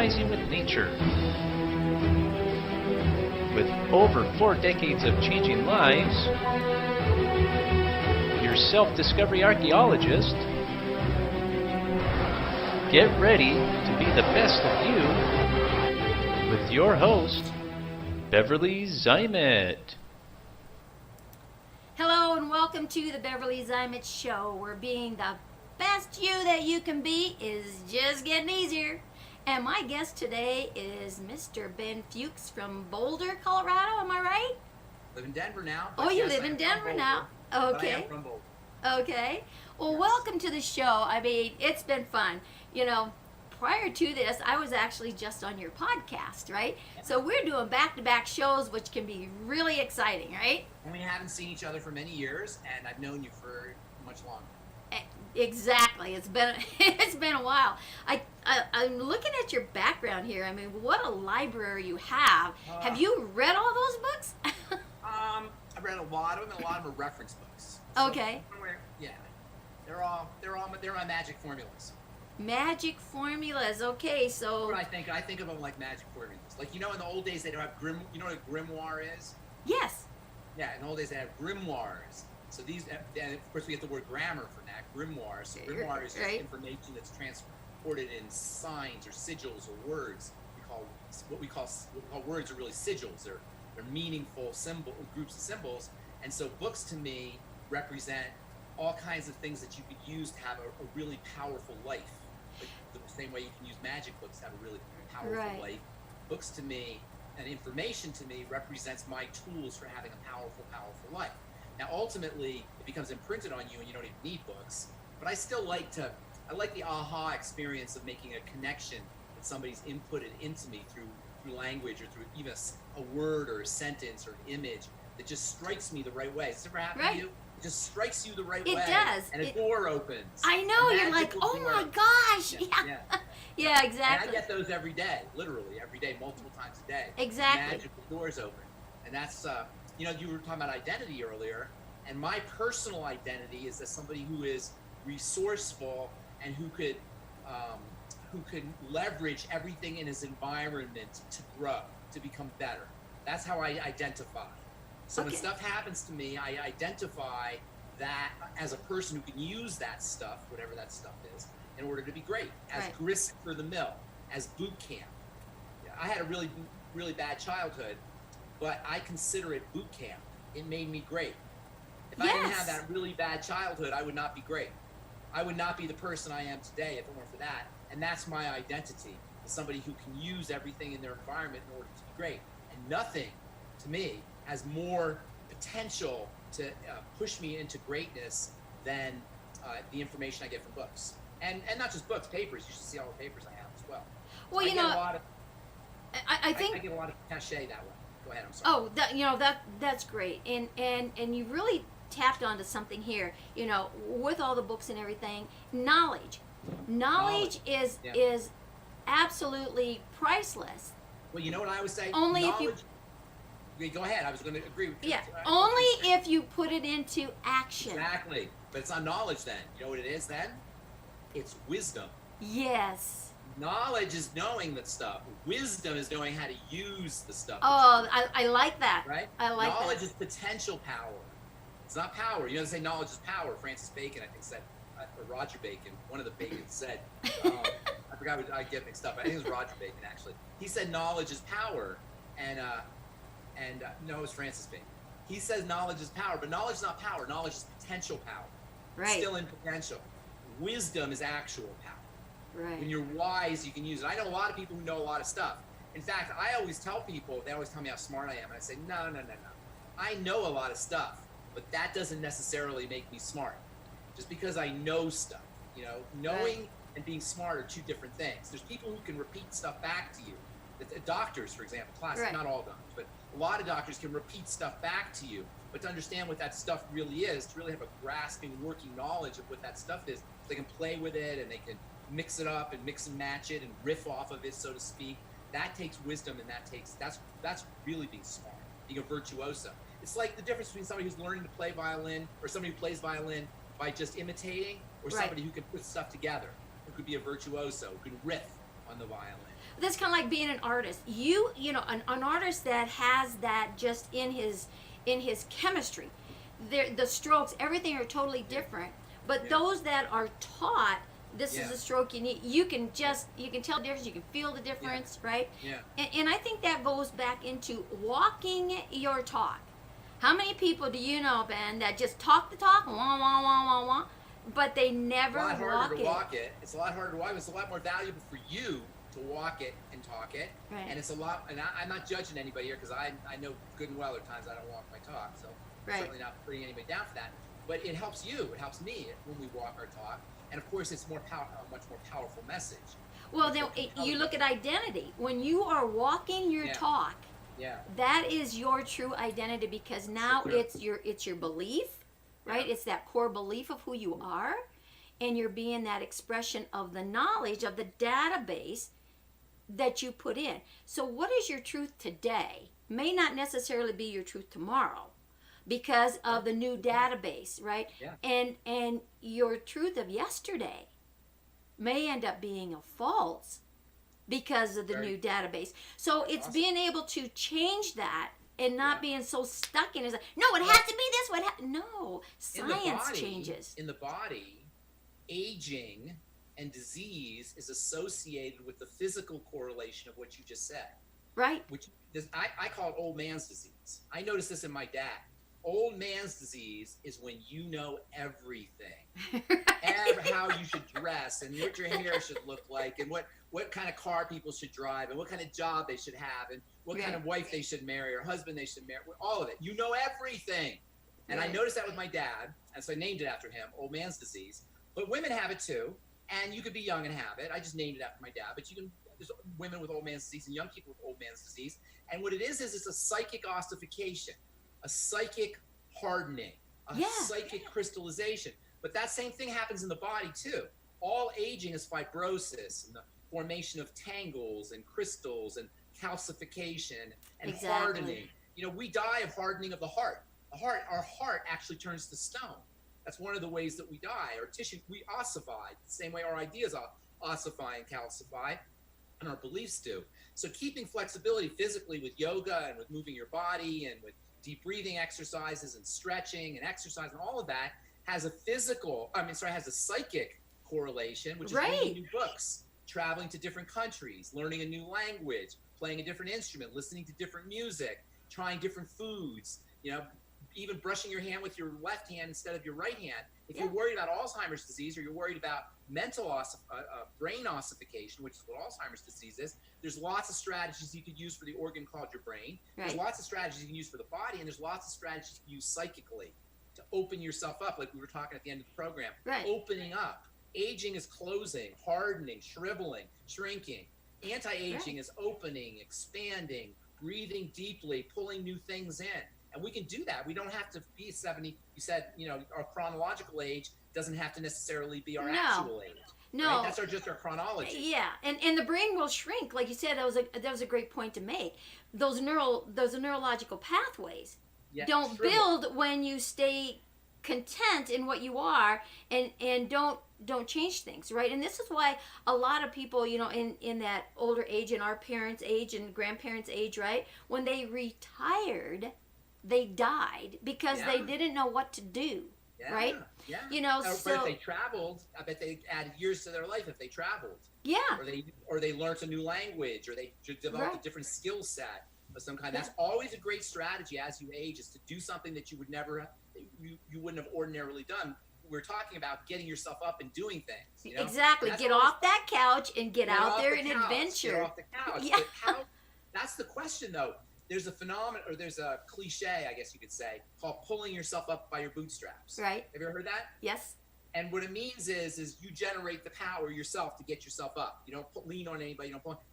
harmonizing with nature. With over 4 decades of changing lives, your self-discovery archaeologist, get ready to be the best of you with your host, Beverly Zeimet. Hello and welcome to the Beverly Zeimet Show, where being the best you that you can be is just getting easier. And my guest today is Mr. Ben Fuchs from Boulder, Colorado. Am I right? Live in Denver now. Oh, you live in Denver now. Okay. But I am from Boulder. Okay. Well, Yes. Welcome to the show. I mean, it's been fun. You know, prior to this, I was actually just on your podcast, right? So we're doing back-to-back shows, which can be really exciting, right? And we haven't seen each other for many years, and I've known you for much longer. Exactly. It's been a while. I'm looking at your background here. I mean, what a library you have. Have you read all those books? I've read a lot of them, and a lot of them are reference books. Okay. Yeah. They're my magic formulas. Magic formulas. Okay, so What I think of them like magic formulas. Like, you know, in the old days, they'd have you know what a grimoire is? yes. Yeah, in the old days, they have grimoires. So these, and of course, we get the word grammar from that, grimoire. So grimoire is just Right. information that's transported in signs or sigils or words. What we call words are really sigils. They're meaningful groups of symbols. And so books to me represent all kinds of things that you could use to have a really powerful life. Like the same way you can use magic books to have a really powerful Right. life. Books to me and information to me represents my tools for having a powerful life. Now, ultimately, it becomes imprinted on you, and you don't even need books. But I still like the aha experience of making a connection that somebody's inputted into me through language or through even a word or a sentence or an image that just strikes me the right way. Has this ever happened Right. to you? It just strikes you the right It way. does. And a door opens. I know. A You're like, magical oh door. my gosh. Yeah. Yeah, And exactly. I get those every day, literally every day, multiple times a day. Exactly. Magical doors open. And that's, you know, you were talking about identity earlier, and my personal identity is as somebody who is resourceful and who could leverage everything in his environment to grow, to become better. That's how I identify. So when Okay. stuff happens to me, I identify that as a person who can use that stuff, whatever that stuff is, in order to be great, as Right. grist for the mill, as boot camp. I had a really, really bad childhood, but I consider it boot camp. It made me great. If I didn't have Yes. that really bad childhood, I would not be great. I would not be the person I am today if it weren't for that. And that's my identity, as somebody who can use everything in their environment in order to be great. And nothing, to me, has more potential to push me into greatness than the information I get from books. And not just books, papers. You should see all the papers I have as well. Well, I you get know, a lot of, I think. I get a lot of cachet that way. Go ahead, I'm sorry. Oh, that's great, and you really tapped onto something here. You know, with all the books and everything, knowledge is Yeah. is absolutely priceless. Well, you know what I would say? Only if you- Knowledge. Okay, go ahead. I was going to agree with you. Yeah, I- only if you put it into action. Exactly. But it's not knowledge then. You know what it is then? It's wisdom. Yes. Knowledge is knowing that stuff. Wisdom is knowing how to use the stuff. Oh, I like that. Right? I like knowledge that. is potential power. It's not power. You know, they say knowledge is power. Francis Bacon, I think, said, or Roger Bacon, one of the Bacons said, I forgot what I get mixed up. I think it was Roger Bacon, actually. He said knowledge is power, and no, it was Francis Bacon. He says knowledge is power, but knowledge is not power. Knowledge is potential power. Right. Still in potential. Wisdom is actual power. Right. When you're wise, you can use it. I know a lot of people who know a lot of stuff. In fact, I always tell people, they always tell me how smart I am, and I say, no. I know a lot of stuff, but that doesn't necessarily make me smart. Just because I know stuff, you know, knowing Right. and being smart are two different things. There's people who can repeat stuff back to you. Doctors, for example, Right. not all doctors, but a lot of doctors can repeat stuff back to you. But to understand what that stuff really is, to really have a grasping, working knowledge of what that stuff is, they can play with it and they can mix it up and mix and match it and riff off of it, so to speak. That takes wisdom, and that's really being smart, being a virtuoso. It's like the difference between somebody who's learning to play violin or somebody who plays violin by just imitating, or Right. somebody who can put stuff together, who could be a virtuoso, who can riff on the violin. That's kind of like being an artist. You know, an artist that has that just in his chemistry. The strokes, everything are totally different. But Yeah. those that are taught, this is Yeah. the stroke you need. You can tell the difference. You can feel the difference, right? Yeah. And I think that goes back into walking your talk. How many people do you know, Ben, that just talk the talk, wah wah wah wah wah, but they never It's a lot harder walk to it? walk it. It's a lot harder to walk it. It's a lot more valuable for you to walk it and talk it. Right. And it's a lot, and I'm not judging anybody here because I know good and well there are times I don't walk my talk. So Right. certainly not putting anybody down for that. But it helps you. It helps me when we walk our talk. And of course, it's a much more powerful message. Well, Much then more compelling you look at message. identity. When you are walking your Yeah. talk, Yeah. that is your true identity, because now true. it's your belief, right? Yeah. It's that core belief of who you are, and you're being that expression of the knowledge of the database that you put in. So what is your truth today may not necessarily be your truth tomorrow, because of the new database, right? Yeah. And your truth of yesterday may end up being a false because of the Very- new database. So it's Awesome. being able to change that and not Yeah. being so stuck in it. Like, no, it has to be this way. No, In the science body, changes. In the body, aging and disease is associated with the physical correlation of what you just said. Right? Which I call it old man's disease. I noticed this in my dad. Old man's disease is when you know everything. How you should dress and what your hair should look like and what kind of car people should drive and what kind of job they should have and what kind Right. of wife they should marry or husband they should marry. All of it. You know everything. And I Right. noticed that with my dad, and so I named it after him, old man's disease. But women have it too, and you could be young and have it. I just named it after my dad, but there's women with old man's disease and young people with old man's disease. And what it is it's a psychic ossification, a psychic hardening, a Yeah. psychic crystallization. But that same thing happens in the body too. All aging is fibrosis and the formation of tangles and crystals and calcification and Exactly. hardening. You know, we die of hardening of the heart. Our heart actually turns to stone. That's one of the ways that we die. Our tissue, we ossify, the same way our ideas ossify and calcify, and our beliefs do. So keeping flexibility physically with yoga and with moving your body and with deep breathing exercises and stretching and exercise and all of that has a psychic correlation, which is Right. reading new books, traveling to different countries, learning a new language, playing a different instrument, listening to different music, trying different foods, you know, even brushing your hand with your left hand instead of your right hand. If you're worried about Alzheimer's disease or you're worried about mental brain ossification, which is what Alzheimer's disease is, there's lots of strategies you could use for the organ called your brain. Right. There's lots of strategies you can use for the body, and there's lots of strategies you can use psychically to open yourself up, like we were talking at the end of the program. Right. Opening up. Aging is closing, hardening, shriveling, shrinking. Anti-aging is opening, expanding, breathing deeply, pulling new things in. And we can do that. We don't have to be 70. You said, you know, our chronological age doesn't have to necessarily be our No. actual age. No. Right? That's just our chronology. Yeah, and the brain will shrink, like you said. That was a great point to make. Those neurological pathways Yeah, don't shrivel. build when you stay content in what you are and don't change things, right? And this is why a lot of people, you know, in that older age, in our parents' age and grandparents' age, right, when they retired, they died because they Yeah. didn't know what to do. Yeah, Right? Yeah. You know, But so if they traveled, I bet they added years to their life if they traveled. yeah, Or they learned a new language, or they developed Right. a different skill set of some kind. Yeah. That's always a great strategy as you age, is to do something that you would never, you wouldn't have ordinarily done. We're talking about getting yourself up and doing things. You know? exactly. That's Get always- off that couch and get out off there the and couch, adventure. Get off the couch. Yeah. But how? That's the question, though. There's a phenomenon, or there's a cliche, I guess you could say, called pulling yourself up by your bootstraps. Right. Have you ever heard that? Yes. And what it means is you generate the power yourself to get yourself up. You don't lean on anybody.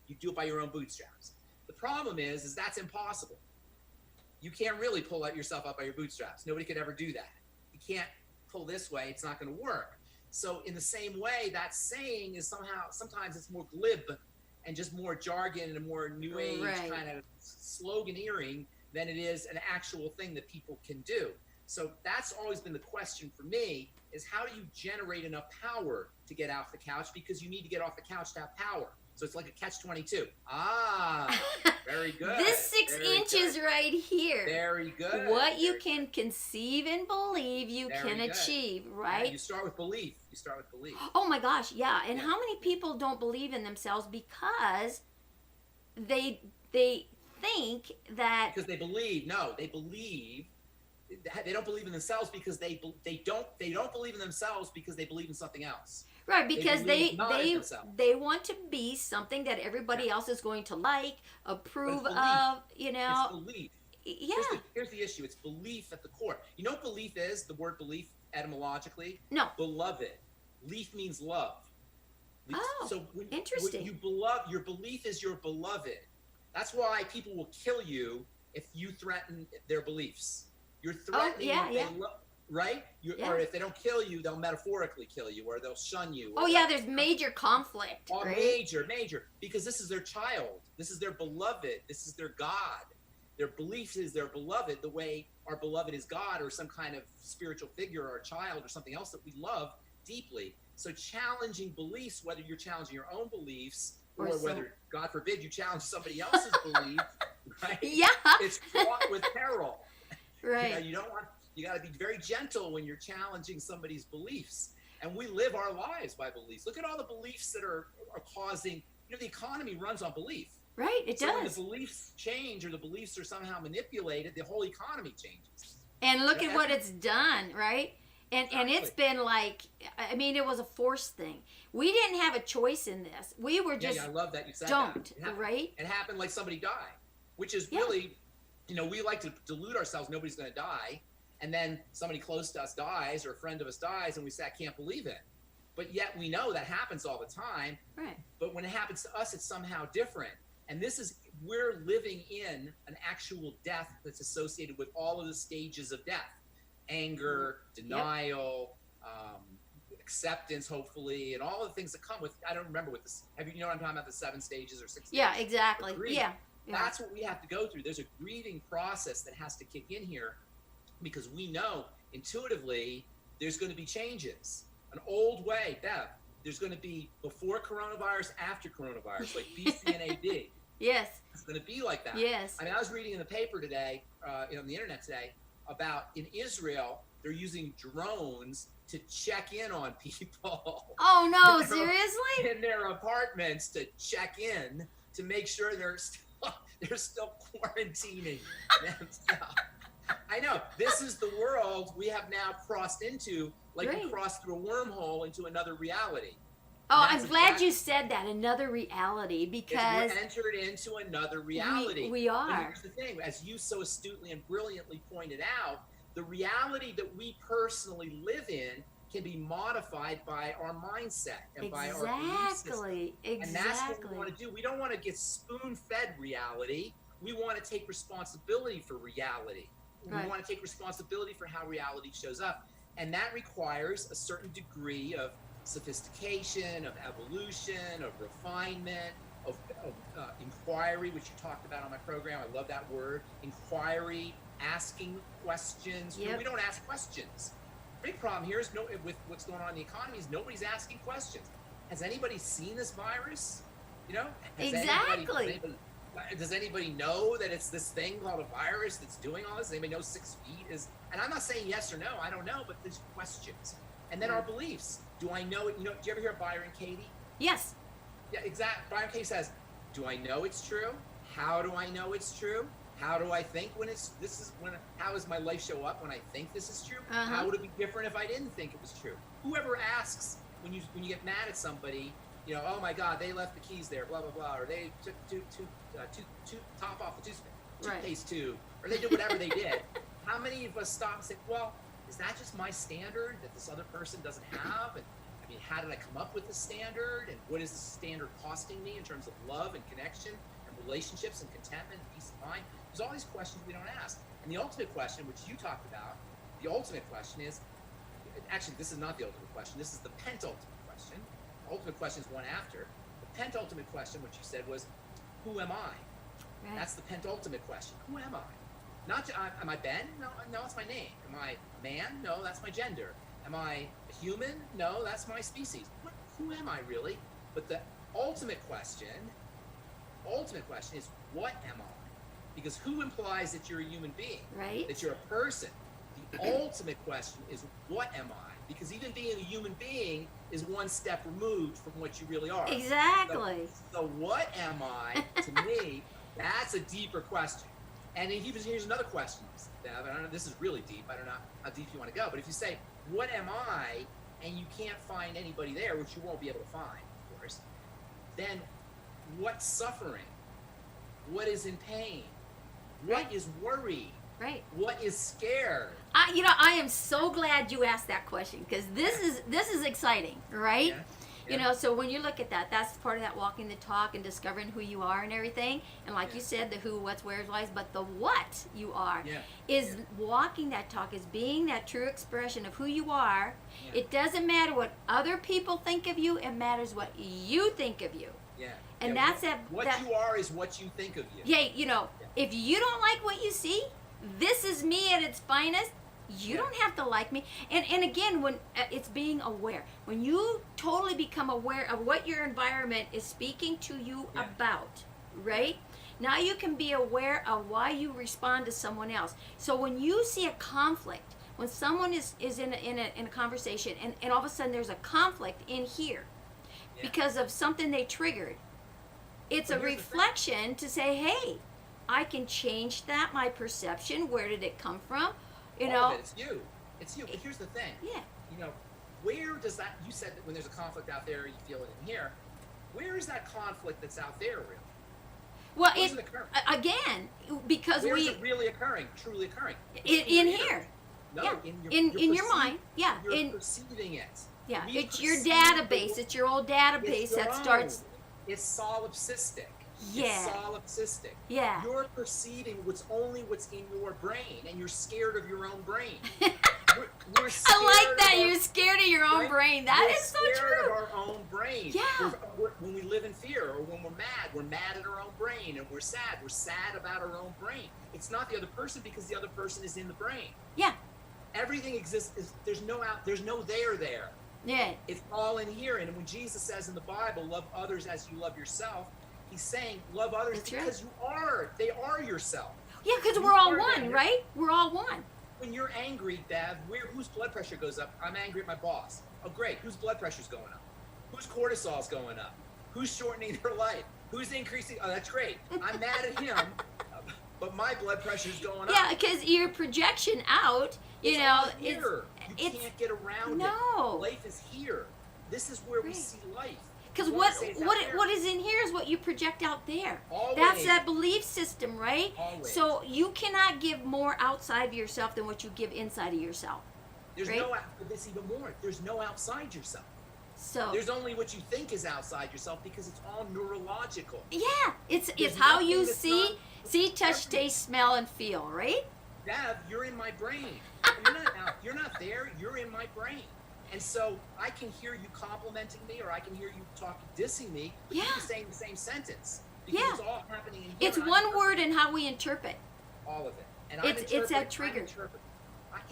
You do it by your own bootstraps. The problem is that's impossible. You can't really pull yourself up by your bootstraps. Nobody could ever do that. You can't pull this way. It's not going to work. So in the same way, that saying is sometimes it's more glib and just more jargon and more new age Right. kind of sloganeering than it is an actual thing that people can do. So that's always been the question for me, is how do you generate enough power to get off the couch? Because you need to get off the couch to have power. So it's like a catch-22. Ah, very good. This 6 Very inches good. right here. Very good. What you Very can conceive and believe, you Very can good. achieve, Yeah, right? you start with belief. You start with belief. Oh my gosh, yeah. And Yeah. how many people don't believe in themselves because they think that Because they believe. No, they believe. They don't believe in themselves because they don't believe in themselves because they believe in something else. right, because believe not in they themselves. they want to be something that everybody else is going to like, approve belief. of, It's belief. Yeah. Here's the issue. It's belief at the core. You know what belief is? The word belief etymologically? No. Beloved. Leaf means love. Oh, So when interesting. your belief is your beloved. That's why people will kill you if you threaten their beliefs. You're threatening yeah, what yeah. they love, right? Yeah. Or if they don't kill you, they'll metaphorically kill you, or they'll shun you. Oh yeah, there's major conflict, Oh, right? major, because this is their child. This is their beloved. This is their God. Their belief is their beloved, the way our beloved is God or some kind of spiritual figure or a child or something else that we love deeply. So challenging beliefs, whether you're challenging your own beliefs or whether, God forbid, you challenge somebody else's belief, right? Yeah. It's fraught with peril. Right. You got to be very gentle when you're challenging somebody's beliefs. And we live our lives by beliefs. Look at all the beliefs that are causing, the economy runs on belief. Right, it So does. when the beliefs change or the beliefs are somehow manipulated, the whole economy changes. And look at what it's done, right? And it's Exactly. been like, I mean, it was a forced thing. We didn't have a choice in this. We were just Yeah, I love that you said don't, that. It happened, right? It happened like somebody died, which is Yeah. really, we like to delude ourselves. Nobody's going to die. And then somebody close to us dies or a friend of us dies and we say, I can't believe it. But yet we know that happens all the time. Right. But when it happens to us, it's somehow different. And we're living in an actual death that's associated with all of the stages of death. Anger, denial, acceptance, hopefully, and all the things that come with, I don't remember what this, you know what I'm talking about, the 7 stages or 6 stages? Yeah, exactly. Grief. Yeah. That's what we have to go through. There's a grieving process that has to kick in here because we know intuitively there's going to be changes. An old way, Bev, there's going to be before coronavirus, after coronavirus, like BC and AD. Yes. It's going to be like that. Yes. I mean, I was reading in the paper today, on the internet today, about in Israel, they're using drones to check in on people. Oh no, seriously? In their apartments to check in to make sure they're still quarantining themselves. I know. This is the world we have now crossed into, like we crossed through a wormhole into another reality. Oh, I'm glad you said that, another reality, because we're entered into another reality. We are. And here's the thing, as you so astutely and brilliantly pointed out, the reality that we personally live in can be modified by our mindset and by our belief system. And that's what we want to do. We don't want to get spoon-fed reality. We want to take responsibility for reality. Right. We want to take responsibility for how reality shows up. And that requires a certain degree of sophistication, of evolution, of refinement, of inquiry, which you talked about on my program. I love that word. Inquiry, asking questions. Yep. We don't ask questions. The big problem here is with what's going on in the economy is nobody's asking questions. Has anybody seen this virus? Exactly. Does anybody know that it's this thing called a virus that's doing all this? Does anybody know 6 feet is? And I'm not saying yes or no. I don't know, but there's questions. And then our beliefs. Do I know it? Do you ever hear Byron Katie? Yes. Yeah, exactly. Byron Katie says, do I know it's true? How do I know it's true? How do I think how does my life show up when I think this is true? How would it be different if I didn't think it was true? Whoever asks when you get mad at somebody, oh my God, they left the keys there, blah, blah, blah, or they took top off the toothpaste tube, or they did whatever they did. How many of us stop and say, well, is that just my standard that this other person doesn't have? And I mean, how did I come up with the standard? And what is the standard costing me in terms of love and connection and relationships and contentment and peace of mind? There's all these questions we don't ask. And the ultimate question, which you talked about, the ultimate question is, actually, this is not the ultimate question. This is the penultimate question. The ultimate question is one after. The penultimate question, which you said was, who am I? Right. That's the penultimate question. Who am I? Not, am I Ben? No, it's my name. Am I a man? No, that's my gender. Am I a human? No, that's my species. Who am I really? But the ultimate question is, what am I? Because who implies that you're a human being? Right. That you're a person. The ultimate question is, what am I? Because even being a human being is one step removed from what you really are. Exactly. So what am I? To me, that's a deeper question. And here's another question, Bev. I don't know, this is really deep. I don't know how deep you want to go. But if you say, what am I? And you can't find anybody there, which you won't be able to find, of course, then what's suffering? What is in pain? What is worry? Right. What is scared? I am so glad you asked that question, because this is exciting, right? Yeah. You know, so when you look at that, that's part of that walking the talk and discovering who you are and everything. And like you said, the who, what's, where's, why's, but the what you are is walking that talk, is being that true expression of who you are. Yeah. It doesn't matter what other people think of you, it matters what you think of you. Yeah. And that's what you are is what you think of you. Yeah, you know, if you don't like what you see, this is me at its finest. You don't have to like me. And again, when it's being aware, when you totally become aware of what your environment is speaking to you about, right? Now you can be aware of why you respond to someone else. So when you see a conflict, when someone is in a conversation and all of a sudden there's a conflict in here because of something they triggered, it's a reflection to say, hey, I can change that, my perception, where did it come from? You know, it's you. But here's the thing. Yeah. You know, where does that? You said that when there's a conflict out there, you feel it in here. Where is that conflict that's out there really? Well, Where's it occurring? Again, because Where's it really occurring? Truly occurring? In here. No, in your mind. Yeah. You're perceiving it. Yeah. It's your database. It's your old database that starts. It's solipsistic. Yeah. It's solipsistic. Yeah. You're perceiving what's in your brain, and you're scared of your own brain. We're scared I like that. You're scared of your own brain. That is so true. We're scared of our own brain. Yeah. When we live in fear, or when we're mad at our own brain, and we're sad. We're sad about our own brain. It's not the other person, because the other person is in the brain. Yeah. Everything exists. There's no there. Yeah. It's all in here. And when Jesus says in the Bible, love others as you love yourself, he's saying love others because they are yourself. Yeah, because we're all one, right? We're all one. When you're angry, Bev, whose blood pressure goes up? I'm angry at my boss. Oh, great. Whose blood pressure's going up? Whose cortisol's going up? Who's shortening their life? Who's increasing? Oh, that's great. I'm mad at him, but my blood pressure's going up. Yeah, because your projection out, you know, you can't get around it. Life is here. This is where we see life. Because what is in here is what you project out there. Always. That's that belief system, right? Always. So you cannot give more outside of yourself than what you give inside of yourself. There's this even more. There's no outside yourself. So there's only what you think is outside yourself, because it's all neurological. Yeah, it's how you see, touch, taste, smell, and feel, right? Bev, you're in my brain. You're not there. You're in my brain. And so I can hear you complimenting me, or I can hear you dissing me, but you're saying the same sentence. Because it's all happening in here. It's one word and how we interpret. All of it. And it's that trigger.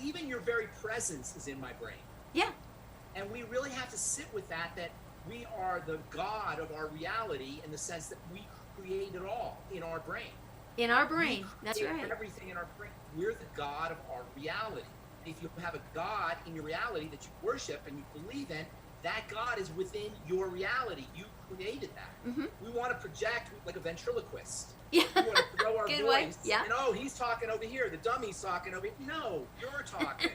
Even your very presence is in my brain. Yeah. And we really have to sit with that we are the God of our reality, in the sense that we create it all in our brain. In our brain. That's right. Everything in our brain. We're the God of our reality. If you have a God in your reality that you worship and you believe in, that God is within your reality. You created that. Mm-hmm. We want to project like a ventriloquist. Yeah. We want to throw our voice. Yeah. And he's talking over here. The dummy's talking over here. No, you're talking.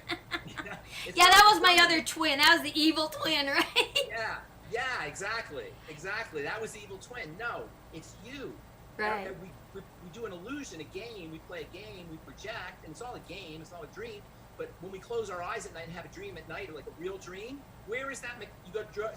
That was my other twin. That was the evil twin, right? Yeah, exactly. That was the evil twin. No, it's you. Right. We do an illusion, a game. We play a game. We project, and it's all a game. It's not a dream. But when we close our eyes at night and have a dream at night, or like a real dream, where is that?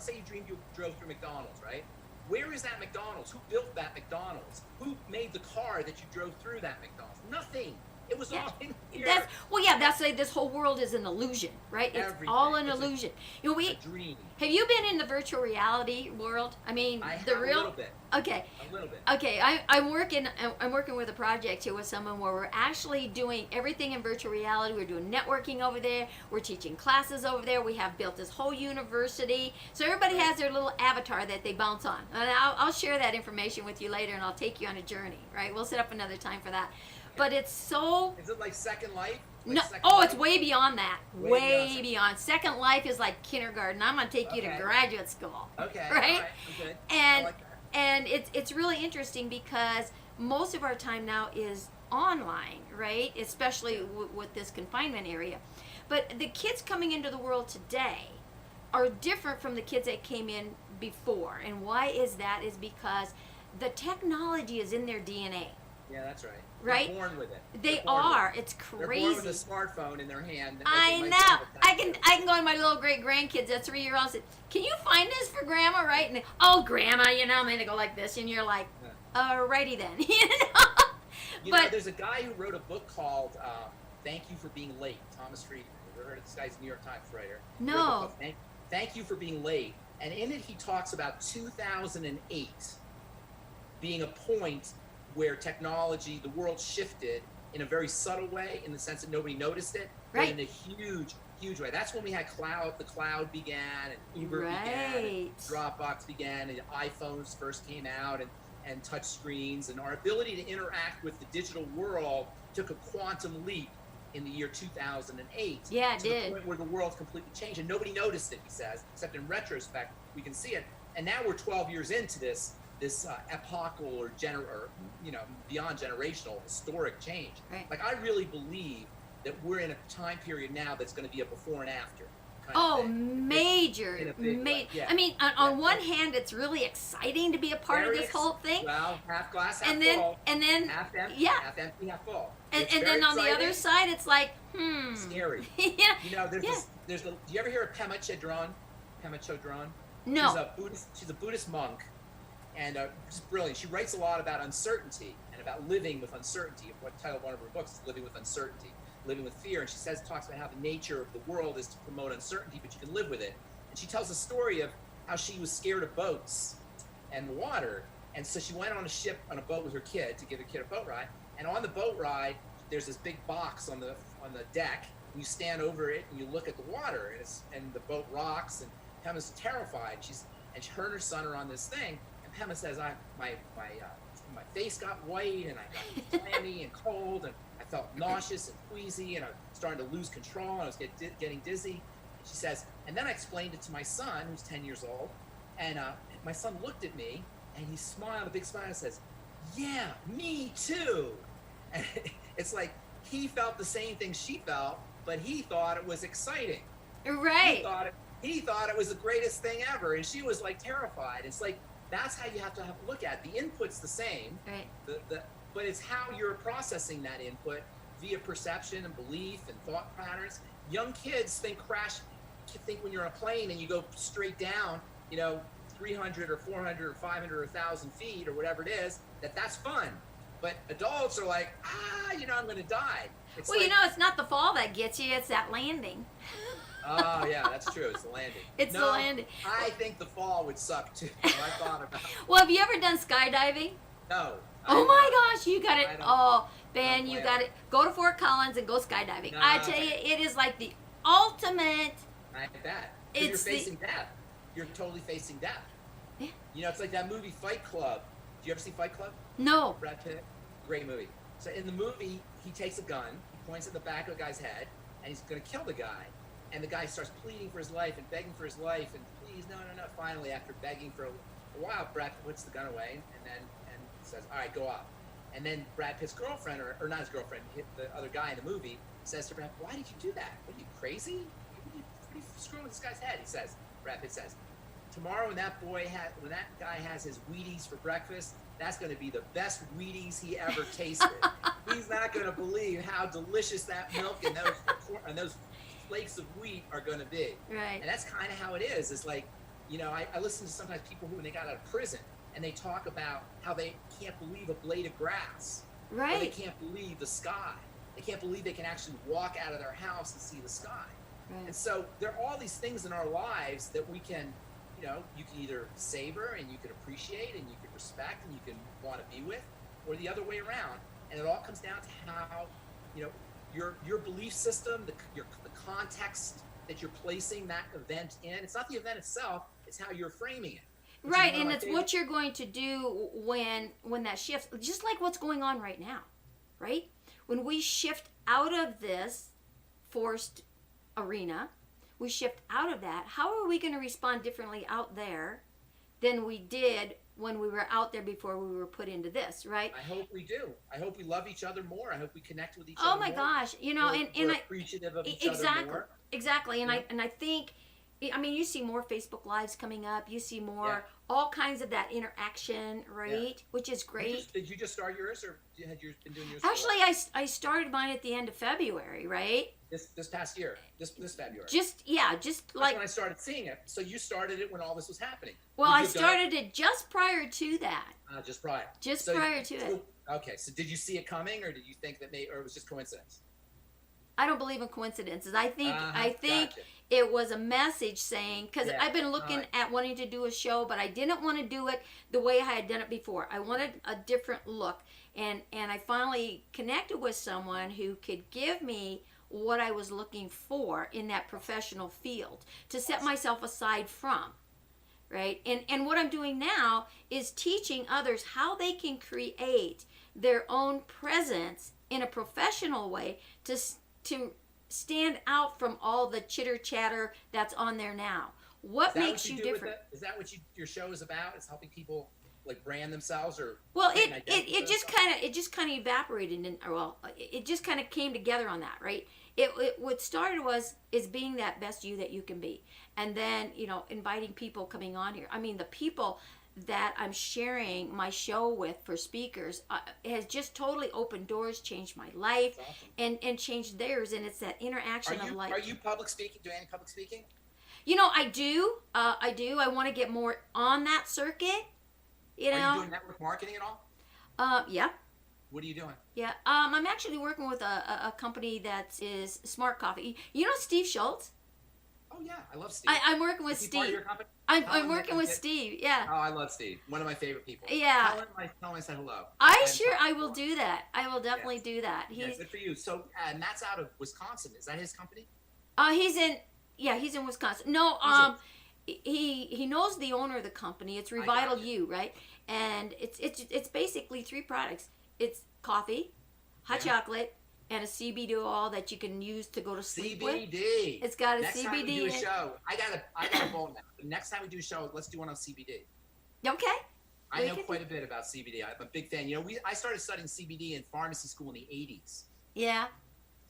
Say you dreamed you drove through McDonald's, right? Where is that McDonald's? Who built that McDonald's? Who made the car car that you drove through that McDonald's. Nothing. It was all in here. That's like this whole world is an illusion, right? It's all an illusion. A dream. Have you been in the virtual reality world? I mean, I the have real. a little bit. Okay. A little bit. Okay, I'm working with a project here with someone where we're actually doing everything in virtual reality. We're doing networking over there. We're teaching classes over there. We have built this whole university. So everybody has their little avatar that they bounce on. And I'll share that information with you later, and I'll take you on a journey, right? We'll set up another time for that. But it's so... Is it like Second Life? It's way beyond that. Way beyond. Second Life is like kindergarten. I'm going to take you to graduate school. Okay. Right? All right. I'm good. And, I like that. and it's really interesting because most of our time now is online, right? Especially with this confinement area. But the kids coming into the world today are different from the kids that came in before. And why is that? Is because the technology is in their DNA. Yeah, that's right. Right? They're born with it. They are. It's crazy. They're born with a smartphone in their hand. I know. I can go to my little great grandkids, that 3-year-old, and say, "Can you find this for Grandma?" Right? And they, "Oh, Grandma," and they go like this, and you're like, "Alrighty then," You know, there's a guy who wrote a book called "Thank You for Being Late." Thomas Friedman. You ever heard of this guy's New York Times writer? No. Thank You for Being Late, and in it he talks about 2008 being a point where technology, the world shifted in a very subtle way, in the sense that nobody noticed it, but in a huge way. That's when we had the cloud began, and Uber began, and Dropbox began, and iPhones first came out, and touch screens, and our ability to interact with the digital world took a quantum leap in the year 2008. Yeah, it to did. the point where the world completely changed, and nobody noticed it, he says, except in retrospect, we can see it. And now we're 12 years into this epochal or beyond generational historic change. Right. Like, I really believe that we're in a time period now that's going to be a before and after. Major. Yeah. I mean, on one hand, it's really exciting to be a part of this whole thing. Well, half glass, half full. And then, half empty, yeah. half empty, half full. And then on the other side, it's like, scary. Yeah. You know, do you ever hear of Pema Chodron? Pema Chodron? No. She's a Buddhist monk, and just brilliant. She writes a lot about uncertainty and about living with uncertainty. What title of one of her books is Living with Uncertainty, Living with Fear. And she talks about how the nature of the world is to promote uncertainty, but you can live with it. And she tells a story of how she was scared of boats and water. And so she went on a boat with her kid to give her kid a boat ride. And on the boat ride, there's this big box on the deck. And you stand over it and you look at the water, and the boat rocks. And Pema's terrified. Her and her son are on this thing. And Pema says, my face got white, and I got clammy and cold, and I felt nauseous and queasy, and I was starting to lose control, and I was getting dizzy. And she says, and then I explained it to my son, who's 10 years old, and my son looked at me, and he smiled, a big smile, and says, "Yeah, me too." And it's like he felt the same thing she felt, but he thought it was exciting. Right. He thought it was the greatest thing ever, and she was like terrified. It's like, that's how you have to look at it. The input's the same, right? But it's how you're processing that input via perception and belief and thought patterns. Young kids think when you're on a plane and you go straight down, 300 or 400 or 500 or 1,000 feet or whatever it is, that's fun. But adults are like, I'm going to die. It's it's not the fall that gets you, it's that landing. Oh, yeah, that's true. It's the landing. The landing. I think the fall would suck, too. I thought about it. Well, have you ever done skydiving? No. Oh, my gosh, you got it. Oh, Ben, you got it. Go to Fort Collins and go skydiving. No, I tell you, it is like the ultimate. I bet. You're facing death. You're totally facing death. Yeah. It's like that movie Fight Club. Do you ever see Fight Club? No. Brad Pitt? Great movie. So in the movie, he takes a gun, he points at the back of the guy's head, and he's going to kill the guy. And the guy starts pleading for his life and begging for his life, and please, no. Finally, after begging for a while, Brad puts the gun away and says, "All right, go up." And then Brad Pitt's girlfriend, or not his girlfriend, the other guy in the movie, says to Brad, "Why did you do that? What are you, crazy? What are you screwing with this guy's head?" Brad Pitt says, "Tomorrow when that guy has his Wheaties for breakfast, that's going to be the best Wheaties he ever tasted. He's not going to believe how delicious that milk and those flakes of wheat are going to be." Right. And that's kind of how it is. It's like, I listen to sometimes people who, when they got out of prison, and they talk about how they can't believe a blade of grass. Right. Or they can't believe the sky. They can't believe they can actually walk out of their house and see the sky. Right. And so there are all these things in our lives that we can, you can either savor and you can appreciate and you can respect and you can want to be with, or the other way around. And it all comes down to how, your belief system, the context that you're placing that event in. It's not the event itself, it's how you're framing it. Right, and it's what you're going to do when that shifts, just like what's going on right now, right? When we shift out of this forced arena, we shift out of that, how are we going to respond differently out there than we did when we were out there before we were put into this, right? I hope we do. I hope we love each other more. I hope we connect with each other more. Oh my gosh, we're appreciative of each other more. Exactly, and I think, you see more Facebook Lives coming up. You see more all kinds of that interaction, right? Which is great. Did you just start yours, or had you been doing yours? Actually, I started mine at the end of February, right? This past year, this February. Just That's like when I started seeing it. So you started it when all this was happening. Well, I started it just prior to that. Just prior. Prior to it. Okay, so did you see it coming, or did you think that or it was just coincidence? I don't believe in coincidences. I think gotcha. It was a message saying, because I've been looking at wanting to do a show, but I didn't want to do it the way I had done it before. I wanted a different look, and I finally connected with someone who could give me what I was looking for in that professional field to set myself aside from, right? And what I'm doing now is teaching others how they can create their own presence in a professional way to stand out from all the chitter chatter that's on there now. What makes you different? Is that what your show is about? It's helping people like brand themselves, or it just kind of evaporated, and it just kind of came together on that, right? What started is being that best you that you can be, and then inviting people coming on here. The people that I'm sharing my show with for speakers has just totally opened doors, changed my life, awesome. and changed theirs. And it's that interaction of life. Are you public speaking? Do any public speaking? I do. I want to get more on that circuit. Are you doing network marketing at all? Yeah. What are you doing? Yeah. I'm actually working with a company that is Smart Coffee. You know Steve Schultz? Oh yeah, I love Steve. I'm working with Steve. Part of your company? I'm working with Steve. Yeah. Oh, I love Steve. One of my favorite people. Yeah. Tell him I said hello. I will do that. I will definitely do that. Good for you. So Matt's out of Wisconsin. Is that his company? He's in Wisconsin. No, he knows the owner of the company. It's Revital You, right? And it's basically 3 products. It's coffee, hot chocolate, and a CBD oil that you can use to go to sleep with. CBD. It's got a next CBD. Next time we do a show, I got a bowl now. The next time we do a show, let's do one on CBD. Okay. I know quite a bit about CBD. I'm a big fan. I started studying CBD in pharmacy school in the 80s. Yeah.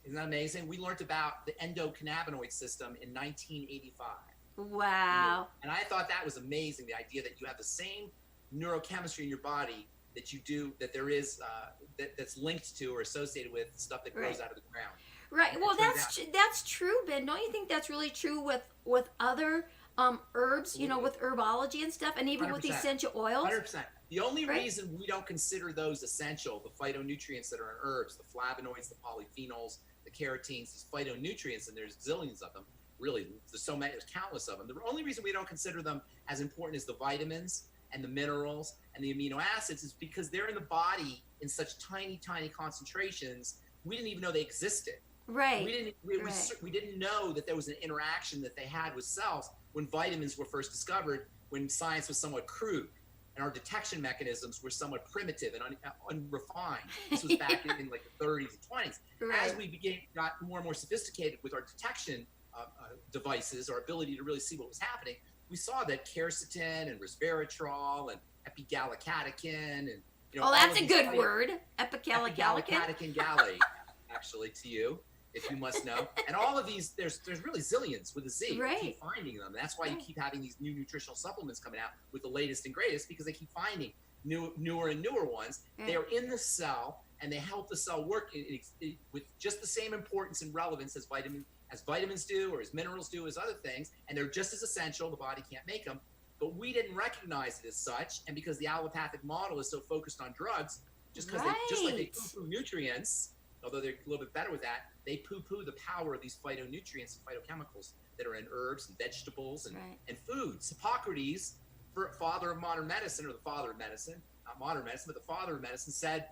Isn't that amazing? We learned about the endocannabinoid system in 1985. Wow. And I thought that was amazing, the idea that you have the same neurochemistry in your body that you do, that there is, that's linked to or associated with stuff that grows out of the ground. Right. Well, that's true, Ben. Don't you think that's really true with other herbs, with herbology and stuff, and even 100%. With essential oils? 100%. The only reason we don't consider those essential, the phytonutrients that are in herbs, the flavonoids, the polyphenols, the carotenes, these phytonutrients, and there's zillions of them. Really, there's so many, there's countless of them. The only reason we don't consider them as important as the vitamins and the minerals and the amino acids is because they're in the body in such tiny, tiny concentrations. We didn't even know they existed. Right. We didn't know that there was an interaction that they had with cells when vitamins were first discovered, when science was somewhat crude and our detection mechanisms were somewhat primitive and unrefined. This was back in like the 30s and 20s. Right. As we got more and more sophisticated with our detection devices, our ability to really see what was happening, we saw that quercetin and resveratrol and epigallocatechin and that's a good word, epigallocatechin gallate, actually, to you, if you must know. And all of these, there's really zillions with a Z. Right. You keep finding them. That's why you keep having these new nutritional supplements coming out with the latest and greatest, because they keep finding newer and newer ones. Right. They are in the cell and they help the cell work with just the same importance and relevance as vitamins do, or as minerals do, as other things, and they're just as essential. The body can't make them, but we didn't recognize it as such. And because the allopathic model is so focused on drugs, just like they poo-poo nutrients, although they're a little bit better with that, they poo-poo the power of these phytonutrients and phytochemicals that are in herbs and vegetables and foods. Hippocrates, father of modern medicine, or the father of medicine, not modern medicine, but the father of medicine, said,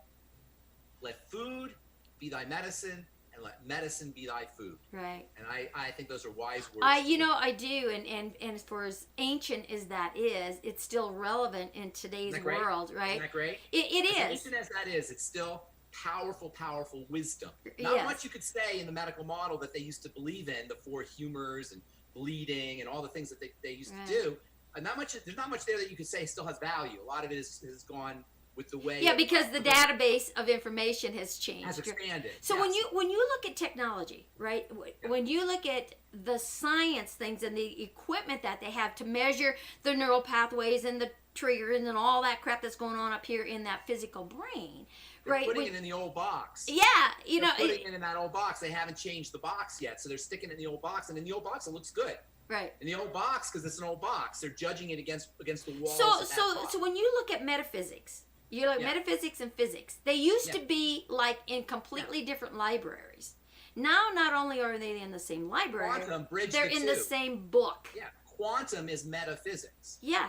let food be thy medicine, and let medicine be thy food. Right. And I think those are wise words. I do, and for as ancient as that is, it's still relevant in today's world, right? Isn't that great? It is. As ancient as that is, it's still powerful wisdom. Not much you could say in the medical model that they used to believe in, the 4 humors and bleeding and all the things that they used to do. There's not much there that you could say still has value. A lot of it has gone with the way. Yeah, because the database of information has changed. Has expanded. So when you look at technology, right? When you look at the science things and the equipment that they have to measure the neural pathways and the triggers and all that crap that's going on up here in that physical brain, they're putting it in the old box. Yeah, they're putting it in that old box. They haven't changed the box yet, so they're sticking it in the old box, and in the old box it looks good. Right. In the old box, because it's an old box, they're judging it against the walls. So when you look at metaphysics, you're like metaphysics and physics. They used to be like in completely different libraries. Now, not only are they in the same library, they're in the same book. Yeah, quantum is metaphysics. Yeah.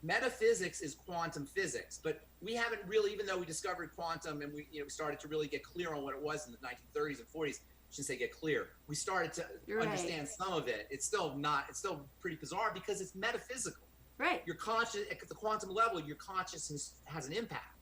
Metaphysics is quantum physics, but we haven't really, even though we discovered quantum and we started to really get clear on what it was in the 1930s and 40s. I shouldn't say get clear. We started to understand some of it. It's still pretty bizarre because it's metaphysical. Right. You're conscious at the quantum level. Your consciousness has an impact.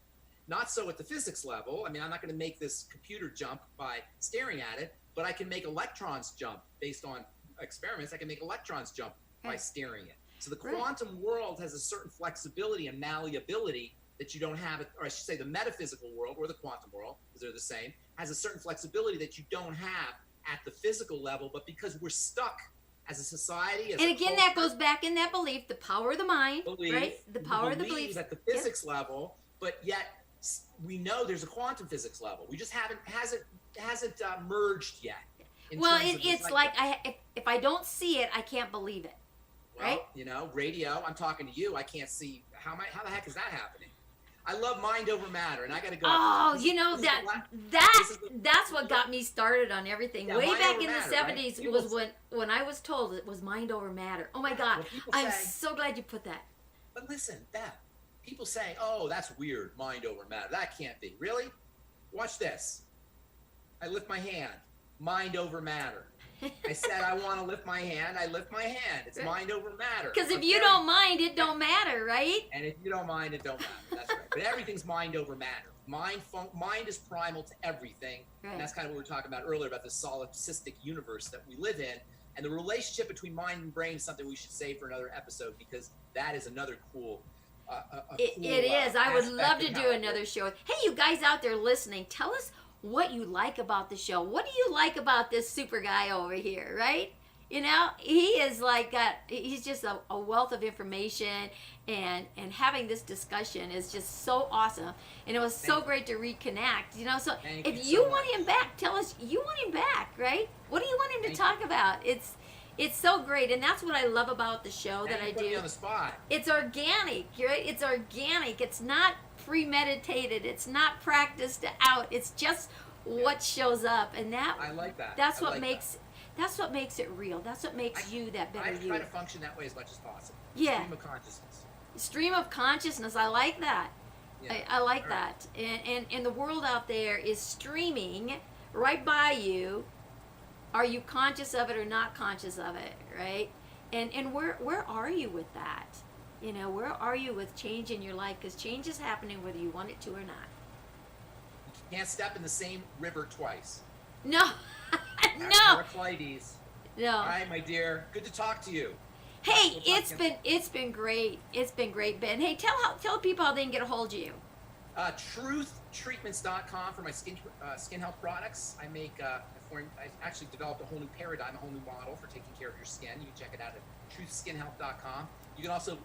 Not so at the physics level. I mean, I'm not going to make this computer jump by staring at it, but I can make electrons jump based on experiments. I can make electrons jump by staring at it. So the quantum world has a certain flexibility and malleability that you don't have, or I should say the metaphysical world or the quantum world, because they're the same, has a certain flexibility that you don't have at the physical level, but because we're stuck as a society. And again, that goes back in that belief, the power of the mind, right? The power of the beliefs. At the physics level, but yet we know there's a quantum physics level. We just hasn't merged yet. Well, it's like if I don't see it, I can't believe it. Right? Well, radio, I'm talking to you, I can't see, how the heck is that happening? I love mind over matter, and I got to go. Oh, that's what got me started on everything. Way back in the 70s was when I was told it was mind over matter. Oh my God, I'm so glad you put that. But listen, Beth, people say, oh, that's weird, mind over matter. That can't be. Really? Watch this. I lift my hand. Mind over matter. I said I want to lift my hand. I lift my hand. It's mind over matter. Because if you don't mind, it don't matter, right? And if you don't mind, it don't matter. That's right. But everything's mind over matter. Mind is primal to everything. Right. And that's kind of what we were talking about earlier about the solipsistic universe that we live in. And the relationship between mind and brain is something we should save for another episode, because that is another cool. It is. I would love to do another show. Hey, you guys out there listening, tell us what you like about the show. What do you like about this super guy over here, right? He is he's just a wealth of information, and having this discussion is just so awesome. And it was so great to reconnect, so if you want him back, tell us you want him back, right? What do you want him to talk about? It's so great, and that's what I love about the show that I do. Put me on the spot. It's organic, right? It's organic. It's not premeditated. It's not practiced out. It's just what shows up, and I like that. That's what makes it real. That's what makes you that better you. I try to function that way as much as possible. Yeah. Stream of consciousness. Stream of consciousness. I like that. Yeah. I like that. And the world out there is streaming right by you. Are you conscious of it or not conscious of it, right? And where are you with that? Where are you with change in your life? Because change is happening whether you want it to or not. You can't step in the same river twice. No. No. Heraclides. No. All right, my dear. Good to talk to you. Hey, it's been great. It's been great, Ben. Hey, tell people how they can get a hold of you. Truthtreatments.com for my skin health products. I actually developed a whole new paradigm, a whole new model for taking care of your skin. You can check it out at truthtskinhealth.com. You can also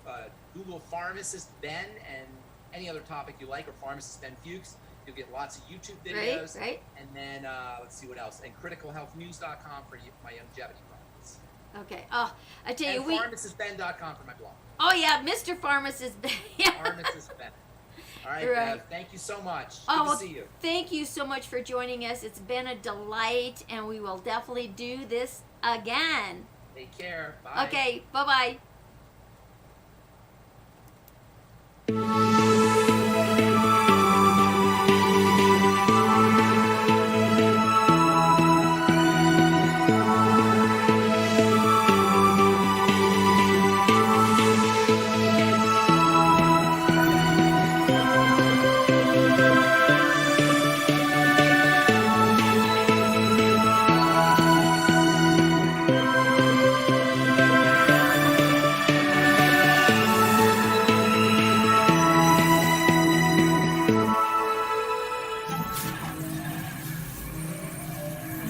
Google Pharmacist Ben and any other topic you like, or Pharmacist Ben Fuchs. You'll get lots of YouTube videos. Right. And then let's see what else. And criticalhealthnews.com for my longevity products. Okay. Oh, I tell you, And pharmacistben.com for my blog. Oh yeah, Mr. Pharmacist Ben. Pharmacist Ben. All right, Right. Bev, thank you so much. Oh, Good well, to see you. thank you so much for joining us. It's been a delight, and we will definitely do this again. Take care. Bye. Okay, bye-bye.